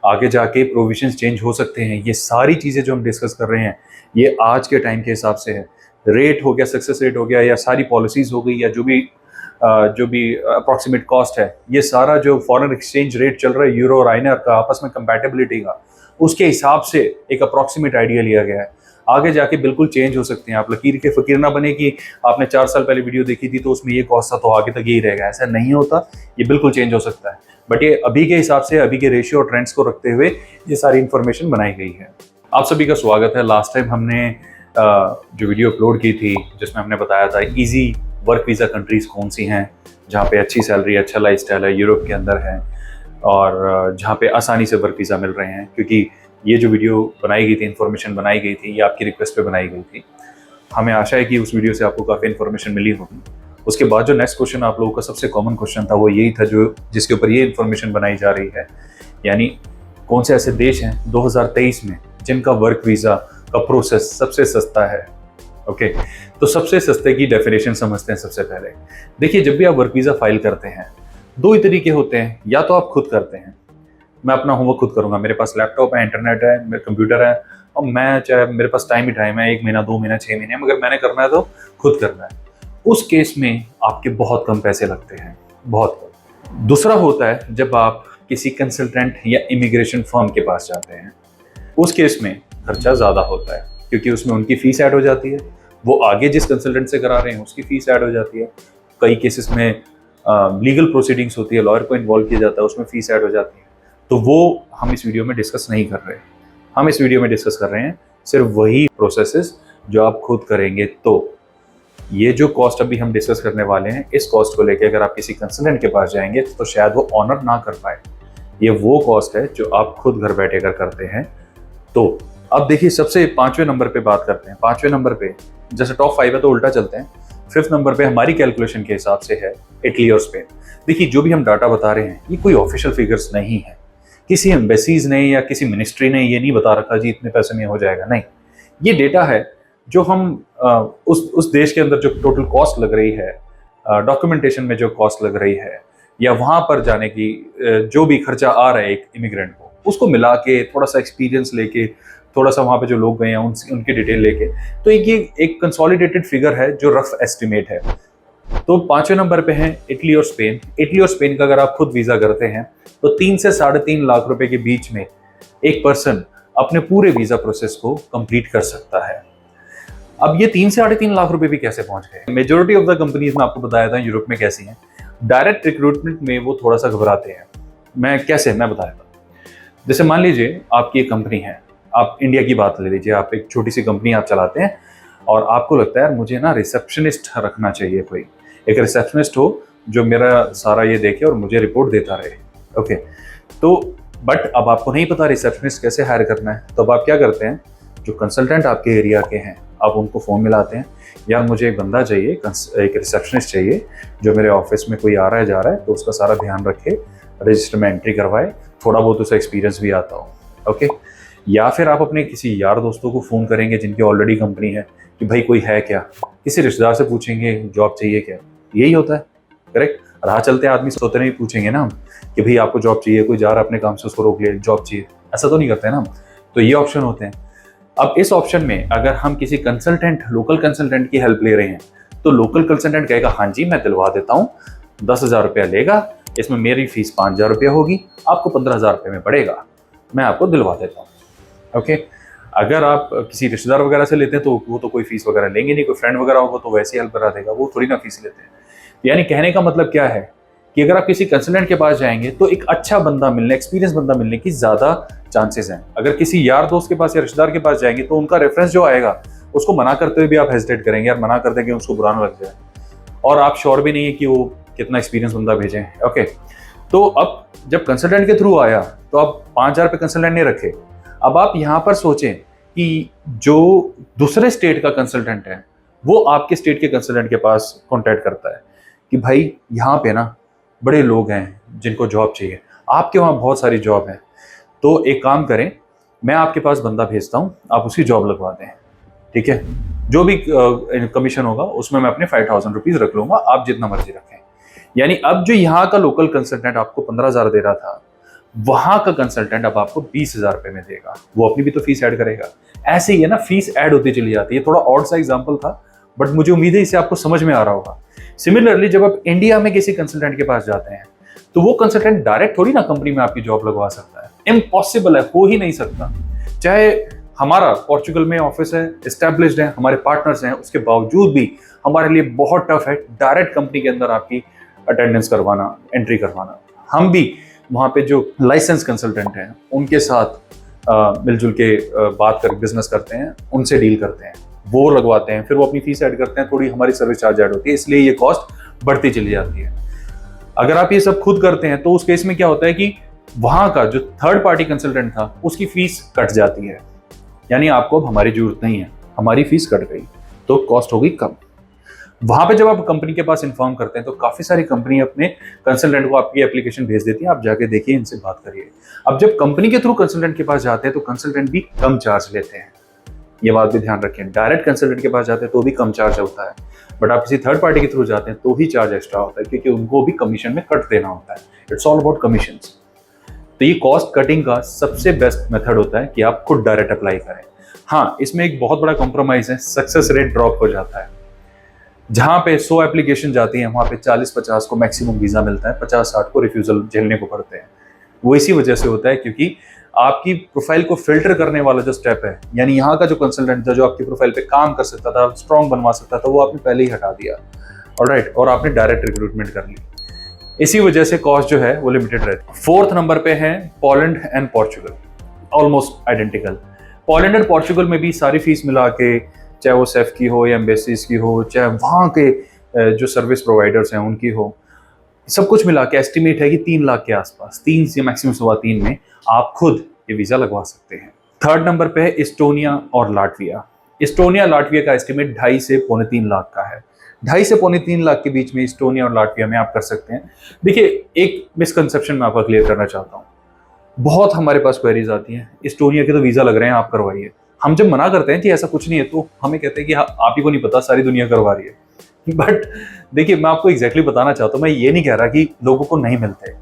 आगे जाके provisions change हो सकते हैं। ये सारी चीज़ें जो हम डिस्कस कर रहे हैं ये आज के टाइम के हिसाब से है। रेट हो गया, सक्सेस रेट हो गया, या सारी पॉलिसीज़ हो गई, या जो भी अप्रॉक्सीमेट कॉस्ट है, ये सारा जो फॉरेन एक्सचेंज रेट चल रहा है यूरो और आईएनआर का आपस में कंपैटिबिलिटी का, उसके हिसाब से एक अप्रॉक्सीमेट आइडिया लिया गया है। आगे जाके बिल्कुल चेंज हो सकते हैं। आप लकीर के फकीर ना बने कि आपने 4 साल पहले वीडियो देखी थी तो उसमें ये कॉस्ट था तो आगे तक यही रहेगा, ऐसा नहीं होता। ये बिल्कुल चेंज हो सकता है, बट ये अभी के हिसाब से, अभी के रेशियो और ट्रेंड्स को रखते हुए ये सारी इन्फॉर्मेशन बनाई गई है। आप सभी का स्वागत है। लास्ट टाइम हमने जो वीडियो अपलोड की थी जिसमें हमने बताया था इजी वर्क वीज़ा कंट्रीज़ कौन सी हैं जहाँ पे अच्छी सैलरी, अच्छा लाइफस्टाइल है, यूरोप के अंदर है, और जहाँ पे आसानी से वर्क वीज़ा मिल रहे हैं। क्योंकि ये जो वीडियो बनाई गई थी, इन्फॉर्मेशन बनाई गई थी, ये आपकी रिक्वेस्ट पे बनाई गई थी। हमें आशा है कि उस वीडियो से आपको काफ़ी इन्फॉर्मेशन मिली होगी। उसके बाद जो नेक्स्ट क्वेश्चन आप लोगों का सबसे कॉमन क्वेश्चन था वो यही था जो जिसके ऊपर ये इन्फॉर्मेशन बनाई जा रही है, यानी कौन से ऐसे देश हैं 2023 में जिनका वर्क वीज़ा का प्रोसेस सबसे सस्ता है। ओके, तो सबसे सस्ते की डेफिनेशन समझते हैं। सबसे पहले देखिए, जब भी आप वर्क वीज़ा फाइल करते हैं दो ही तरीके होते हैं। या तो आप खुद करते हैं, मैं अपना होमवर्क खुद करूंगा, मेरे पास लैपटॉप है, इंटरनेट है, मेरा कंप्यूटर है, और मैं चाहे मेरे पास टाइम ही टाइम है, 1 महीना, 2 महीना, 6 महीने, मगर मैंने करना है तो खुद करना है। उस केस में आपके बहुत कम पैसे लगते हैं, बहुत कम। दूसरा होता है जब आप किसी कंसल्टेंट या इमिग्रेशन फर्म के पास जाते हैं, उस केस में खर्चा ज़्यादा होता है क्योंकि उसमें उनकी फीस ऐड हो जाती है, वो आगे जिस कंसल्टेंट से करा रहे हैं उसकी फीस ऐड हो जाती है। कई केसेस में लीगल प्रोसीडिंग्स होती है, लॉयर को इन्वॉल्व किया जाता है, उसमें फीस ऐड हो जाती है। तो वो हम इस वीडियो में डिस्कस नहीं कर रहे। हम इस वीडियो में डिस्कस कर रहे हैं सिर्फ वही प्रोसेसेस जो आप खुद करेंगे। तो ये जो कॉस्ट अभी हम डिस्कस करने वाले हैं, इस कॉस्ट को लेकर अगर आप किसी कंसल्टेंट के पास जाएंगे तो शायद वो ऑनर ना कर पाए। ये वो कॉस्ट है जो आप खुद घर बैठे कर करते हैं। तो अब देखिए, सबसे 5वें नंबर पे बात करते हैं। 5वें नंबर पे, जैसे टॉप 5 है तो उल्टा चलते हैं। 5th नंबर पे हमारी कैलकुलेशन के हिसाब से है इटली और स्पेन। देखिए, जो भी हम डाटा बता रहे हैं ये कोई ऑफिशियल फिगर्स नहीं है। किसी एम्बेसीज ने या किसी मिनिस्ट्री ने ये नहीं बता रखा जी इतने पैसे में हो जाएगा, नहीं। ये डेटा है जो हम उस देश के अंदर जो टोटल कॉस्ट लग रही है, डॉक्यूमेंटेशन में जो कॉस्ट लग रही है, या वहाँ पर जाने की जो भी खर्चा आ रहा है एक इमिग्रेंट को, उसको मिला के थोड़ा सा एक्सपीरियंस लेके, थोड़ा सा वहाँ पे जो लोग गए हैं उनकी डिटेल लेके, तो एक कंसोलिडेटेड फिगर है जो रफ एस्टिमेट है। तो 5वें नंबर पे है इटली और स्पेन। इटली और स्पेन का अगर आप खुद वीज़ा करते हैं तो 3 से 3.5 लाख रुपए के बीच में एक पर्सन अपने पूरे वीज़ा प्रोसेस को कंप्लीट कर सकता है। अब ये 3 से 3.5 लाख रुपए भी कैसे पहुंच गए? मेजोरिटी ऑफ द कंपनीज में आपको बताया था यूरोप में कैसी हैं। डायरेक्ट रिक्रूटमेंट में वो थोड़ा सा घबराते हैं। मैं बताया था। जैसे मान लीजिए आपकी एक कंपनी है, आप इंडिया की बात ले लीजिए, आप एक छोटी सी कंपनी आप चलाते हैं और आपको लगता है यार मुझे ना रिसेप्शनिस्ट रखना चाहिए, कोई एक रिसेप्शनिस्ट हो जो मेरा सारा ये देखे और मुझे रिपोर्ट देता रहे। ओके, तो बट अब आपको नहीं पता रिसेप्शनिस्ट कैसे हायर करना है, तो अब आप क्या करते हैं, जो कंसल्टेंट आपके एरिया के हैं आप उनको फ़ोन मिलाते हैं, यार मुझे एक बंदा चाहिए, एक रिसेप्शनिस्ट चाहिए जो मेरे ऑफिस में कोई आ रहा है जा रहा है तो उसका सारा ध्यान रखे, रजिस्टर में एंट्री करवाए, थोड़ा बहुत उसे एक्सपीरियंस भी आता हो। ओके, या फिर आप अपने किसी यार दोस्तों को फ़ोन करेंगे जिनकी ऑलरेडी कंपनी है कि भाई कोई है क्या, किसी रिश्तेदार से पूछेंगे जॉब चाहिए क्या। यही होता है, करेक्ट। राह चलते आदमी सोते नहीं पूछेंगे ना हम कि भाई आपको जॉब चाहिए, कोई जा रहा है अपने काम से उसको रोक लिया जॉब चाहिए, ऐसा तो नहीं करते ना हम। तो ये ऑप्शन होते हैं। अब इस ऑप्शन में अगर हम किसी कंसल्टेंट, लोकल कंसल्टेंट की हेल्प ले रहे हैं तो लोकल कंसल्टेंट कहेगा हाँ जी मैं दिलवा देता हूँ, 10,000 रुपया लेगा, इसमें मेरी फीस 5,000 रुपया होगी, आपको 15,000 रुपये में पड़ेगा, मैं आपको दिलवा देता हूँ। ओके, अगर आप किसी रिश्तेदार वगैरह से लेते हैं तो वो तो कोई फीस वगैरह लेंगे नहीं, कोई फ्रेंड वगैरह होगा तो वैसे ही हेल्प करा देगा, वो थोड़ी ना फीस लेते हैं। यानी कहने का मतलब क्या है कि अगर आप किसी कंसल्टेंट के पास जाएंगे तो एक अच्छा बंदा मिलने, एक्सपीरियंस बंदा मिलने की ज़्यादा चांसेस हैं। अगर किसी यार दोस्त के पास या रिश्तेदार के पास जाएंगे तो उनका रेफरेंस जो आएगा उसको मना करते हुए भी आप हेजिटेट करेंगे, यार मना कर देंगे उसको बुरा ना लग जाए, और आप श्योर भी नहीं है कि वो कितना एक्सपीरियंस बंदा भेजें। ओके, तो अब जब कंसल्टेंट के थ्रू आया तो आप 5,000 पे कंसल्टेंट नहीं रखे। अब आप यहाँ पर सोचें कि जो दूसरे स्टेट का कंसल्टेंट है वो आपके स्टेट के कंसल्टेंट के पास कॉन्टैक्ट करता है कि भाई यहाँ पे ना बड़े लोग हैं जिनको जॉब चाहिए, आपके वहाँ बहुत सारी जॉब है, तो एक काम करें, मैं आपके पास बंदा भेजता हूँ, आप उसकी जॉब लगवा दें, ठीक है, जो भी कमीशन होगा उसमें मैं अपने 5,000 रुपीज़ रख लूँगा, आप जितना मर्जी रखें। यानी अब जो यहाँ का लोकल कंसल्टेंट आपको 15,000 दे रहा था, वहां का कंसल्टेंट अब आपको 20,000 रुपए में देगा, वो अपनी भी तो फीस ऐड करेगा। ऐसे ही है ना, फीस ऐड होती चली जाती है। थोड़ा ऑड सा एग्जांपल था, बट मुझे उम्मीद है इसे आपको समझ में आ रहा होगा। सिमिलरली जब आप इंडिया में किसी कंसल्टेंट के पास जाते हैं, तो वो कंसल्टेंट डायरेक्ट थोड़ी ना कंपनी में आपकी जॉब लगवा सकता है, इम्पॉसिबल है, हो ही नहीं सकता। चाहे हमारा पोर्चुगल में ऑफिस है, एस्टेब्लिश्ड है, हमारे पार्टनर्स हैं, उसके बावजूद भी हमारे लिए बहुत टफ है डायरेक्ट कंपनी के अंदर आपकी अटेंडेंस करवाना, एंट्री करवाना। हम भी वहाँ पे जो लाइसेंस कंसल्टेंट हैं उनके साथ मिलजुल के बात कर बिजनेस करते हैं, उनसे डील करते हैं, वो लगवाते हैं, फिर वो अपनी फीस ऐड करते हैं, थोड़ी हमारी सर्विस चार्ज ऐड होती है, इसलिए ये कॉस्ट बढ़ती चली जाती है। अगर आप ये सब खुद करते हैं तो उस केस में क्या होता है कि वहां का जो थर्ड पार्टी कंसल्टेंट था उसकी फीस कट जाती है, यानी आपको अब हमारी जरूरत नहीं है, हमारी फीस कट गई, तो कॉस्ट हो गई कम। वहां पे जब आप कंपनी के पास इन्फॉर्म करते हैं तो काफी सारी कंपनी अपने कंसल्टेंट को आपकी एप्लीकेशन भेज देती है, आप जाके देखिए, इनसे बात करिए। अब जब कंपनी के थ्रू कंसल्टेंट के पास जाते हैं तो कंसल्टेंट भी कम चार्ज लेते हैं, ये बात भी ध्यान रखें। डायरेक्ट कंसल्टेंट के पास जाते हैं तो भी कम चार्ज होता है, बट आप किसी थर्ड पार्टी के थ्रू जाते हैं तो ही चार्ज एक्स्ट्रा होता है, क्योंकि उनको भी कमीशन में कट देना होता है। It's all about commission. तो ये कॉस्ट कटिंग का सबसे बेस्ट मेथड होता है कि आप खुद डायरेक्ट अप्लाई करें। हाँ, इसमें एक बहुत बड़ा कॉम्प्रोमाइज है, सक्सेस रेट ड्रॉप हो जाता है। जहां पे 100 एप्लीकेशन जाती हैं वहां पे 40-50 को मैक्सिमम वीजा मिलता है, 50-60 को रिफ्यूजल झेलने को पड़ते हैं। वो इसी वजह से होता है क्योंकि आपकी प्रोफाइल को फिल्टर करने वाला जो स्टेप है, यानी यहाँ का जो कंसल्टेंट था जो आपकी प्रोफाइल पे काम कर सकता था, स्ट्रॉन्ग बनवा सकता था, वो आपने पहले ही हटा दिया, ऑलराइट, और आपने डायरेक्ट रिक्रूटमेंट कर ली। इसी वजह से कॉस्ट जो है वो लिमिटेड रहती है। 4th नंबर पे है Poland and Portugal, almost identical. Poland and Portugal में भी सारी फीस मिला के, चाहे वो सेफ की हो या एम्बेसीज की हो, चाहे वहाँ के जो सर्विस प्रोवाइडर्स हैं उनकी हो, सब कुछ मिला के एस्टिमेट है कि 3 लाख के आसपास, 3 से मैक्सिमम 3.25 में आप खुद ये वीजा लगवा सकते हैं। 3rd नंबर पे है इस्टोनिया और लाटविया। इस्टोनिया लाटविया का एस्टिमेट 2.5 से 2.25 लाख का है। 2.5 से 3.25 लाख के बीच में इस्टोनिया और लाटविया में आप कर सकते हैं। देखिए, एक मिसकंसेप्शन मैं आपका क्लियर करना चाहता हूँ। बहुत हमारे पास क्वेरीज आती हैं, इस्टोनिया के तो वीजा लग रहे हैं, आप करवाइए। हम जब मना करते हैं कि ऐसा कुछ नहीं है तो हमें कहते हैं कि आप ही को नहीं पता, सारी दुनिया करवा रही है। बट देखिए, मैं आपको एग्जैक्टली बताना चाहता हूँ, मैं ये नहीं कह रहा कि लोगों को नहीं मिलते,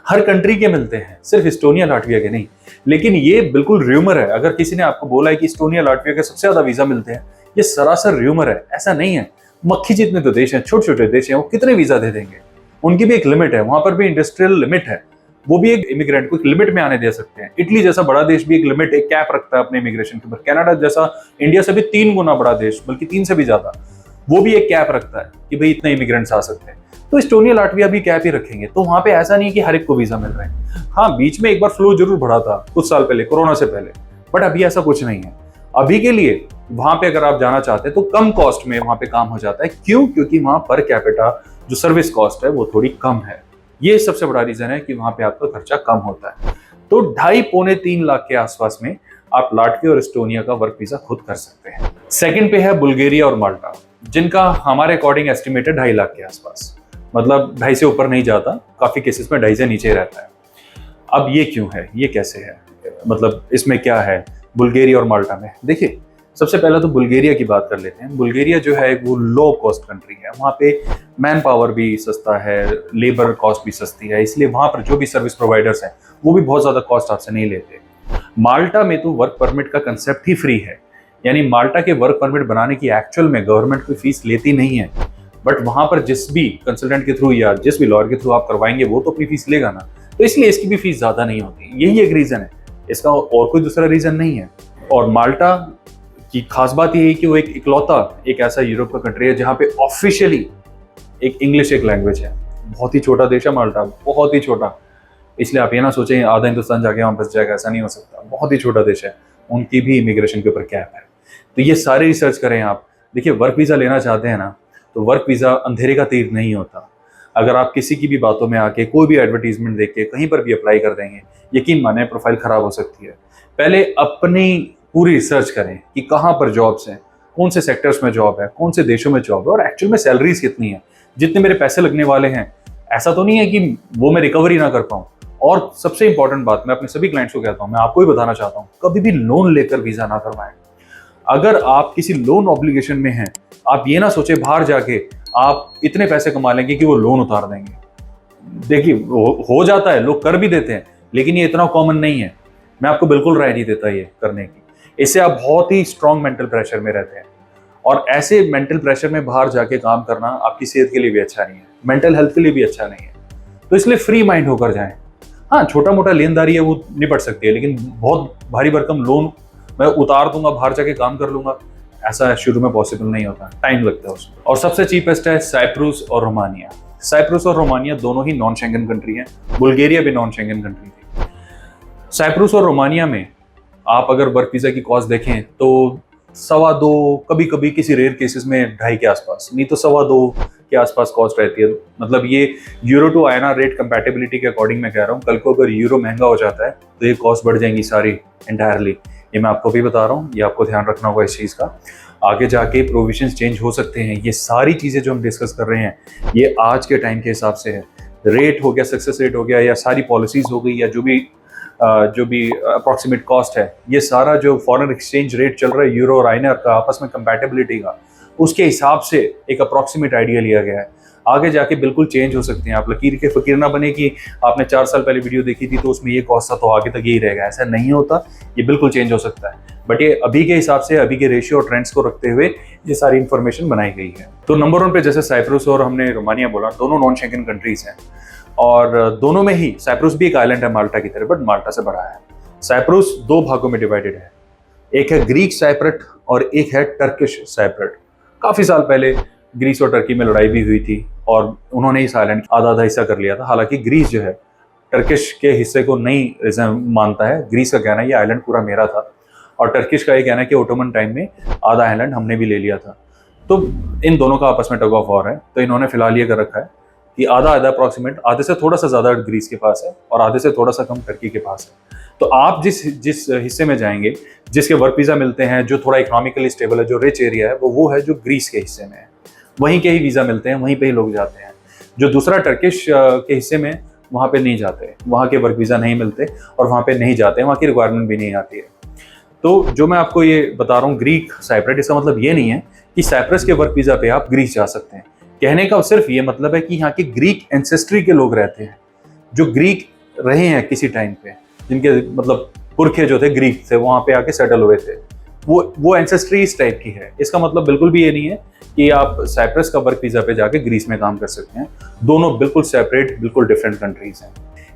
हर कंट्री के मिलते हैं, सिर्फ इस्टोनिया लाटविया के नहीं। लेकिन ये बिल्कुल र्यूमर है। अगर किसी ने आपको बोला है कि इस्टोनिया लाटविया के सबसे ज्यादा वीजा मिलते हैं, ये सरासर र्यूमर है, ऐसा नहीं है। मक्खी जितने तो देश हैं, छोटे छोटे देश हैं, वो कितने वीजा दे देंगे? उनकी भी एक लिमिट है, वहां पर भी इंडस्ट्रियल लिमिट है, वो भी एक इमिग्रेंट को एक लिमिट में आने दे सकते हैं। इटली जैसा बड़ा देश भी एक लिमिट, एक कैप रखता है अपने इमिग्रेशन के ऊपर। कनाडा जैसा इंडिया से भी 3 गुना बड़ा देश, बल्कि 3 से भी ज्यादा, वो भी एक कैप रखता है कि भाई इतने इमिग्रेंट्स आ सकते हैं। तो इस्टोनिया लाटविया भी कैप ही रखेंगे, तो वहां पे ऐसा नहीं है कि हर एक को वीजा मिल रहे हैं। हाँ, बीच में एक बार फ्लो जरूर बढ़ा था कुछ साल पहले, कोरोना से पहले, बट अभी ऐसा कुछ नहीं है। अभी के लिए वहां पे अगर आप जाना चाहते हैं तो कम कॉस्ट में वहां पे काम हो जाता है। क्यों? क्योंकि वहां पर कैपिटा जो सर्विस कॉस्ट है वो थोड़ी कम है। ये सबसे बड़ा रीजन है कि वहां पे आपका खर्चा कम होता है। तो 2.5-3 लाख के आसपास में आप लाटविया और एस्टोनिया का वर्क वीजा खुद कर सकते हैं। सेकंड पे है बुल्गारिया और माल्टा, जिनका हमारे अकॉर्डिंग एस्टिमेट है 2.5 लाख के आसपास, मतलब 2.5 से ऊपर नहीं जाता, काफी केसेस में 2.5 से नीचे रहता है। अब ये क्यों है, ये कैसे है, मतलब इसमें क्या है बुल्गारिया और माल्टा में? देखिए, सबसे पहले तो बुल्गारिया की बात कर लेते हैं। बुल्गारिया जो है वो लो कॉस्ट कंट्री है, वहाँ पे मैन पावर भी सस्ता है, लेबर कॉस्ट भी सस्ती है, इसलिए वहाँ पर जो भी सर्विस प्रोवाइडर्स हैं वो भी बहुत ज़्यादा कॉस्ट आपसे नहीं लेते। माल्टा में तो वर्क परमिट का कंसेप्ट ही फ्री है, यानी माल्टा के वर्क परमिट बनाने की एक्चुअल में गवर्नमेंट कोई फीस लेती नहीं है, बट वहाँ पर जिस भी कंसल्टेंट के थ्रू या जिस भी लॉयर के थ्रू आप करवाएंगे वो तो अपनी फीस लेगा ना, तो इसलिए इसकी भी फीस ज़्यादा नहीं होती। यही एक रीज़न है, इसका और कोई दूसरा रीज़न नहीं है। और माल्टा की खास बात यह है कि वो एक इकलौता एक ऐसा यूरोप का कंट्री है जहाँ पे ऑफिशियली एक इंग्लिश एक लैंग्वेज है। बहुत ही छोटा देश है माल्टा, बहुत ही छोटा, इसलिए आप ये ना सोचें आधा हिंदुस्तान जाके वहाँ बस जाएगा, ऐसा नहीं हो सकता। बहुत ही छोटा देश है, उनकी भी इमिग्रेशन के ऊपर कैप है। तो ये सारे रिसर्च करें आप। देखिए, वर्क वीज़ा लेना चाहते हैं ना, तो वर्क वीज़ा अंधेरे का तीर नहीं होता। अगर आप किसी की भी बातों में आके कोई भी एडवर्टीजमेंट देख के कहीं पर भी अप्लाई कर देंगे, यकीन माने प्रोफाइल खराब हो सकती है। पहले अपनी पूरी रिसर्च करें कि कहाँ पर जॉब्स हैं, कौन से सेक्टर्स में जॉब है, कौन से देशों में जॉब है, और एक्चुअल में सैलरीज कितनी है, जितने मेरे पैसे लगने वाले हैं। ऐसा तो नहीं है कि वो मैं रिकवरी ना कर पाऊँ। और सबसे इंपॉर्टेंट बात मैं अपने सभी क्लाइंट्स को कहता हूँ, मैं आपको ही बताना चाहता हूँ, कभी भी लोन लेकर वीज़ा ना करवाएं। अगर आप किसी लोन ऑब्लिगेशन में हैं, आप ये ना सोचे बाहर जाके आप इतने पैसे कमा लेंगे कि वो लोन उतार देंगे। देखिए, हो जाता है, लोग कर भी देते हैं, लेकिन ये इतना कॉमन नहीं है। मैं आपको बिल्कुल राय नहीं देता ये करने की। इससे आप बहुत ही स्ट्रॉन्ग मेंटल प्रेशर में रहते हैं, और ऐसे मेंटल प्रेशर में बाहर जाके काम करना आपकी सेहत के लिए भी अच्छा नहीं है, मेंटल हेल्थ के लिए भी अच्छा नहीं है। तो इसलिए फ्री माइंड होकर जाएं। हाँ, छोटा मोटा लेनदारी है वो निपट सकती है, लेकिन बहुत भारी भरकम लोन मैं उतार दूंगा, बाहर जाके काम कर लूंगा, ऐसा शुरू में पॉसिबल नहीं होता, टाइम लगता है उसमें। और सबसे चीपेस्ट है साइप्रस और रोमानिया। साइप्रस और रोमानिया दोनों ही नॉन शेंगन कंट्री हैं, बुल्गारिया भी नॉन शेंगन कंट्री थी। साइप्रस और रोमानिया में आप अगर वर्क वीजा की कॉस्ट देखें तो 2.25, कभी कभी किसी रेयर केसेस में 2.5 के आसपास, नहीं तो 2.25 के आसपास कॉस्ट रहती है। मतलब ये euro to INR rate compatibility के अकॉर्डिंग मैं कह रहा हूँ। कल को अगर यूरो महंगा हो जाता है तो ये कॉस्ट बढ़ जाएंगी सारी एंटायरली। ये मैं आपको भी बता रहा हूँ, ये आपको ध्यान रखना होगा इस चीज़ का। आगे जाके प्रोविजंस चेंज हो सकते हैं। ये सारी चीज़ें जो हम डिस्कस कर रहे हैं ये आज के टाइम के हिसाब से है। रेट हो गया, सक्सेस रेट हो गया, या सारी पॉलिसीज हो गई, या जो भी अप्रॉक्सीमेट कॉस्ट है, ये सारा जो फॉरेन एक्सचेंज रेट चल रहा है यूरो और INR का आपस में कंपैटिबिलिटी का, उसके हिसाब से एक अप्रॉक्सीमेट आइडिया लिया गया है। आगे जाके बिल्कुल चेंज हो सकते हैं। आप लकीर के फकीर ना बने कि आपने 4 साल पहले वीडियो देखी थी तो उसमें ये कॉस्ट था तो आगे तक यही रहेगा, ऐसा नहीं होता। ये बिल्कुल चेंज हो सकता है, बट ये अभी के हिसाब से, अभी के रेशियो और ट्रेंड्स को रखते हुए ये सारी इन्फॉर्मेशन बनाई गई है। तो नंबर 1 पे जैसे साइप्रस और हमने रोमानिया बोला, दोनों नॉन शेंगन कंट्रीज हैं, और दोनों में ही साइप्रस भी एक आइलैंड है माल्टा की तरह, बट माल्टा से बड़ा है। साइप्रस 2 भागों में डिवाइडेड है, एक है ग्रीक साइप्रट और एक है टर्किश साइप्रट। काफी साल पहले ग्रीस और टर्की में लड़ाई भी हुई थी और उन्होंने इस आइलैंड आधा आधा हिस्सा कर लिया था। हालांकि ग्रीस जो है टर्किश के हिस्से को नहीं मानता है। ग्रीस का कहना है ये आइलैंड पूरा मेरा था, और टर्किश का ये कहना है कि ओटोमन टाइम में आधा आइलैंड हमने भी ले लिया था। तो इन दोनों का आपस में टग ऑफ वॉर है। तो इन्होंने फिलहाल ये कर रखा है कि आधा आधा अप्रॉक्सीमेट, आधे से थोड़ा सा ज्यादा ग्रीस के पास है और आधे से थोड़ा सा कम टर्की के पास है। तो आप जिस हिस्से में जाएंगे, जिसके वर्क वीजा मिलते हैं, जो थोड़ा इकोनॉमिकली स्टेबल है, जो रिच एरिया है, वो है जो ग्रीस के हिस्से में है। वहीं के ही वीजा मिलते हैं, वहीं पे ही लोग जाते हैं। जो दूसरा टर्किश के हिस्से में, वहाँ पे नहीं जाते, वहाँ के वर्क वीजा नहीं मिलते और वहाँ पे नहीं जाते, वहाँ की रिक्वायरमेंट भी नहीं आती है। तो जो मैं आपको ये बता रहा हूँ ग्रीक साइप्रट, इसका मतलब ये नहीं है कि साइप्रस के वर्क वीजा पे आप ग्रीस जा सकते हैं। कहने का सिर्फ ये मतलब है कि यहाँ के ग्रीक एंसेस्ट्री के लोग रहते हैं, जो ग्रीक रहे हैं किसी टाइम पे, जिनके मतलब पुरखे जो थे ग्रीक थे, वहाँ पे आके सेटल हुए थे, वो एंसेस्ट्री इस टाइप की है। इसका मतलब बिल्कुल भी ये नहीं है कि आप साइप्रस का वर्क वीजा पे जाके ग्रीस में काम कर सकते हैं। दोनों बिल्कुल सेपरेट, बिल्कुल डिफरेंट कंट्रीज हैं।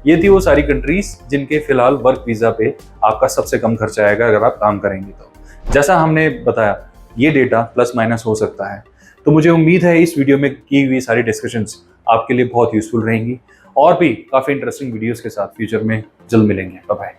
ये थी वो सारी कंट्रीज जिनके फिलहाल वर्क वीजा पे आपका सबसे कम खर्चा आएगा अगर आप काम करेंगे तो। जैसा हमने बताया, ये डेटा प्लस माइनस हो सकता है। तो मुझे उम्मीद है इस वीडियो में की हुई सारी डिस्कशंस आपके लिए बहुत यूजफुल रहेंगी, और भी काफ़ी इंटरेस्टिंग वीडियोस के साथ फ्यूचर में जल्द मिलेंगे। Bye bye.